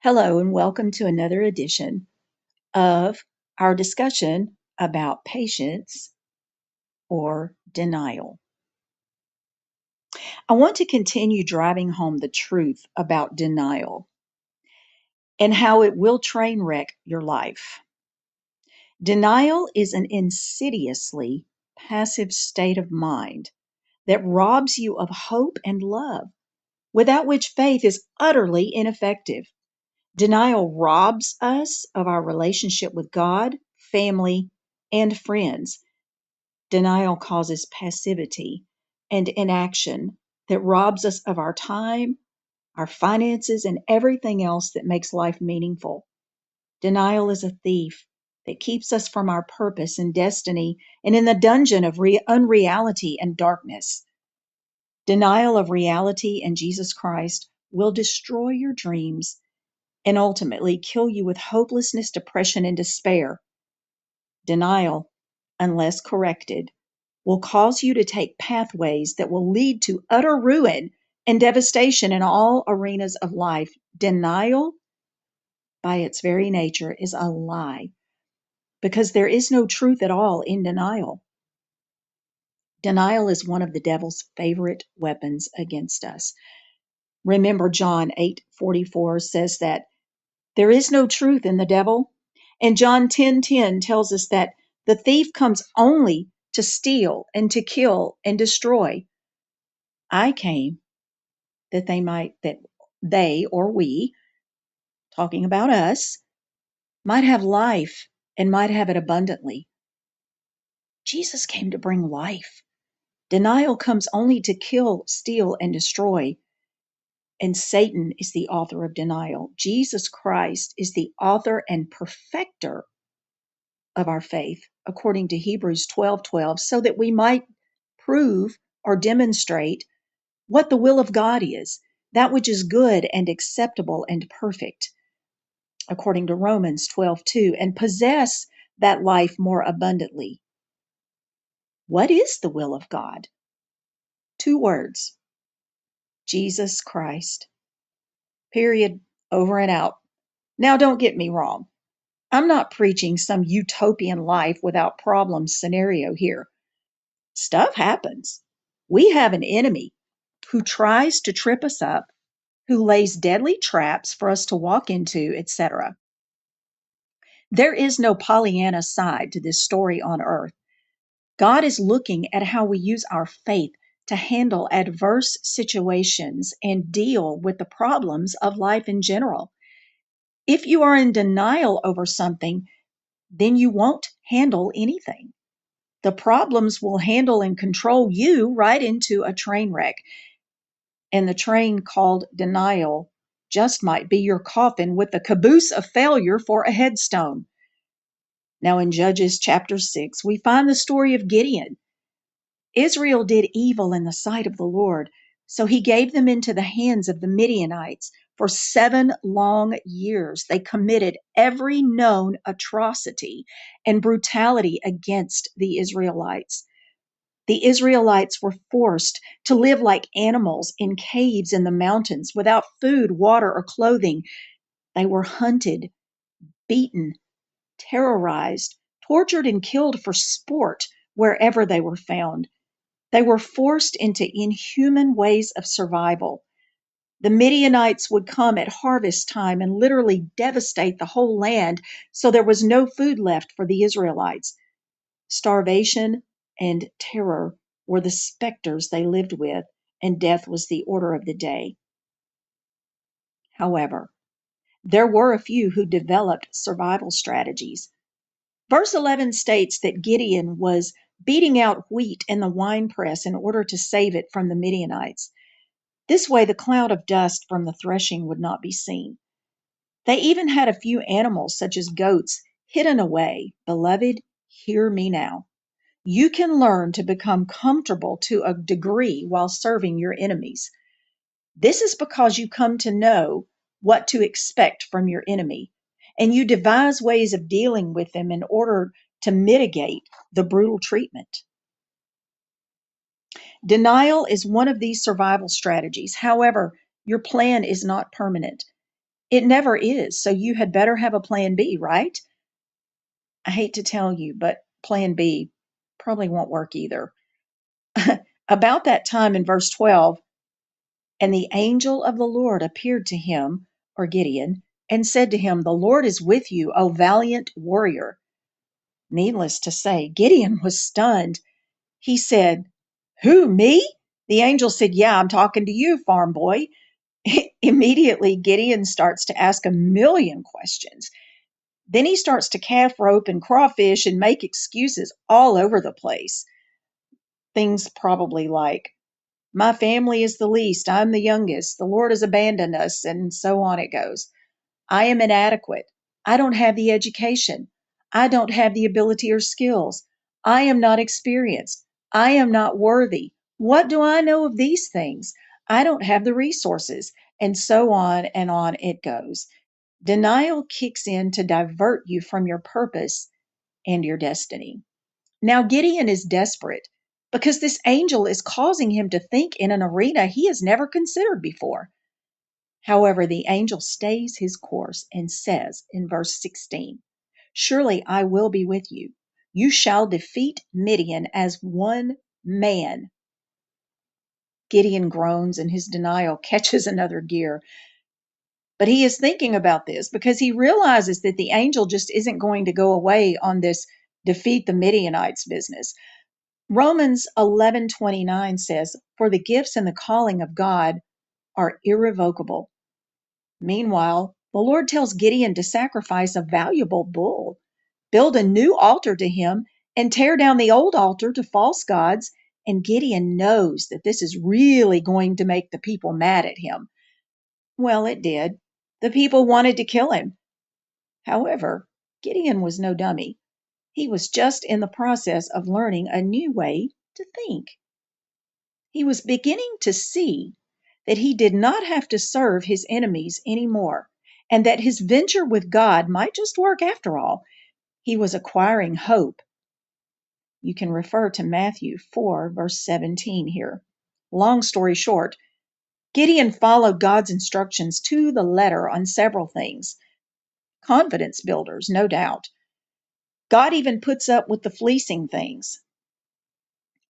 Hello, and welcome to another edition of our discussion about patience or denial. I want to continue driving home the truth about denial and how it will train wreck your life. Denial is an insidiously passive state of mind that robs you of hope and love, without which faith is utterly ineffective. Denial robs us of our relationship with God, family, and friends. Denial causes passivity and inaction that robs us of our time, our finances, and everything else that makes life meaningful. Denial is a thief that keeps us from our purpose and destiny and in the dungeon of unreality and darkness. Denial of reality and Jesus Christ will destroy your dreams and ultimately kill you with hopelessness, depression, and despair. Denial, unless corrected, will cause you to take pathways that will lead to utter ruin and devastation in all arenas of life. Denial, by its very nature, is a lie because there is no truth at all in denial. Denial is one of the devil's favorite weapons against us. Remember, John 8:44 says that there is no truth in the devil. And John 10:10 tells us that the thief comes only to steal and to kill and destroy. I came that they or we, talking about us, might have life and might have it abundantly. Jesus came to bring life. Denial comes only to kill, steal, and destroy. And Satan is the author of denial. Jesus Christ is the author and perfecter of our faith, according to Hebrews 12:12, so that we might prove or demonstrate what the will of God is, that which is good and acceptable and perfect, according to Romans 12:2, and possess that life more abundantly. What is the will of God? Two words: Jesus Christ. Period. Over and out. Now, don't get me wrong. I'm not preaching some utopian life without problems scenario here. Stuff happens. We have an enemy who tries to trip us up, who lays deadly traps for us to walk into, etc. There is no Pollyanna side to this story on earth. God is looking at how we use our faith to handle adverse situations and deal with the problems of life in general. If you are in denial over something, then you won't handle anything. The problems will handle and control you right into a train wreck. And the train called denial just might be your coffin with the caboose of failure for a headstone. Now, in Judges chapter 6, we find the story of Gideon. Israel did evil in the sight of the Lord, so he gave them into the hands of the Midianites. For 7 long years, they committed every known atrocity and brutality against the Israelites. The Israelites were forced to live like animals in caves in the mountains without food, water, or clothing. They were hunted, beaten, terrorized, tortured, and killed for sport wherever they were found. They were forced into inhuman ways of survival. The Midianites would come at harvest time and literally devastate the whole land, so there was no food left for the Israelites. Starvation and terror were the specters they lived with, and death was the order of the day. However, there were a few who developed survival strategies. Verse 11 states that Gideon was beating out wheat in the winepress in order to save it from the Midianites. This way, the cloud of dust from the threshing would not be seen. They even had a few animals, such as goats, hidden away. Beloved, hear me now. You can learn to become comfortable to a degree while serving your enemies. This is because you come to know what to expect from your enemy, and you devise ways of dealing with them in order to mitigate the brutal treatment. Denial is one of these survival strategies. However, your plan is not permanent. It never is, so you had better have a plan B, right? I hate to tell you, but plan B probably won't work either. About that time in verse 12, and the angel of the Lord appeared to him, or Gideon, and said to him, The Lord is with you, O valiant warrior. Needless to say, Gideon was stunned. He said, Who, me? The angel said, Yeah, I'm talking to you, farm boy. Immediately, Gideon starts to ask a million questions. Then he starts to calf rope and crawfish and make excuses all over the place. Things probably like, My family is the least, I'm the youngest, the Lord has abandoned us, and so on it goes. I am inadequate. I don't have the education. I don't have the ability or skills. I am not experienced. I am not worthy. What do I know of these things? I don't have the resources. And so on it goes. Denial kicks in to divert you from your purpose and your destiny. Now, Gideon is desperate because this angel is causing him to think in an arena he has never considered before. However, the angel stays his course and says in verse 16, Surely I will be with you. You shall defeat Midian as one man. Gideon groans and his denial catches another gear. But he is thinking about this because he realizes that the angel just isn't going to go away on this defeat the Midianites business. Romans 11:29 says, For the gifts and the calling of God are irrevocable. Meanwhile, the Lord tells Gideon to sacrifice a valuable bull, build a new altar to him, and tear down the old altar to false gods. And Gideon knows that this is really going to make the people mad at him. Well, it did. The people wanted to kill him. However, Gideon was no dummy. He was just in the process of learning a new way to think. He was beginning to see that he did not have to serve his enemies anymore, and that his venture with God might just work after all. He was acquiring hope. You can refer to Matthew 4, verse 17 here. Long story short, Gideon followed God's instructions to the letter on several things. Confidence builders, no doubt. God even puts up with the fleecing things.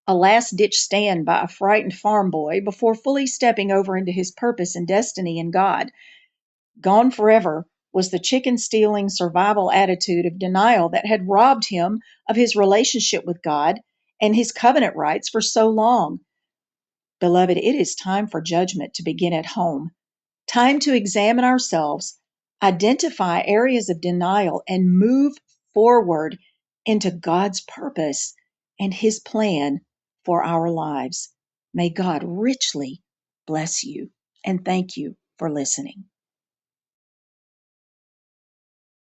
A last-ditch stand by a frightened farm boy before fully stepping over into his purpose and destiny in God. Gone forever was the chicken-stealing survival attitude of denial that had robbed him of his relationship with God and his covenant rights for so long. Beloved, it is time for judgment to begin at home. Time to examine ourselves, identify areas of denial, and move forward into God's purpose and His plan for our lives. May God richly bless you, and thank you for listening.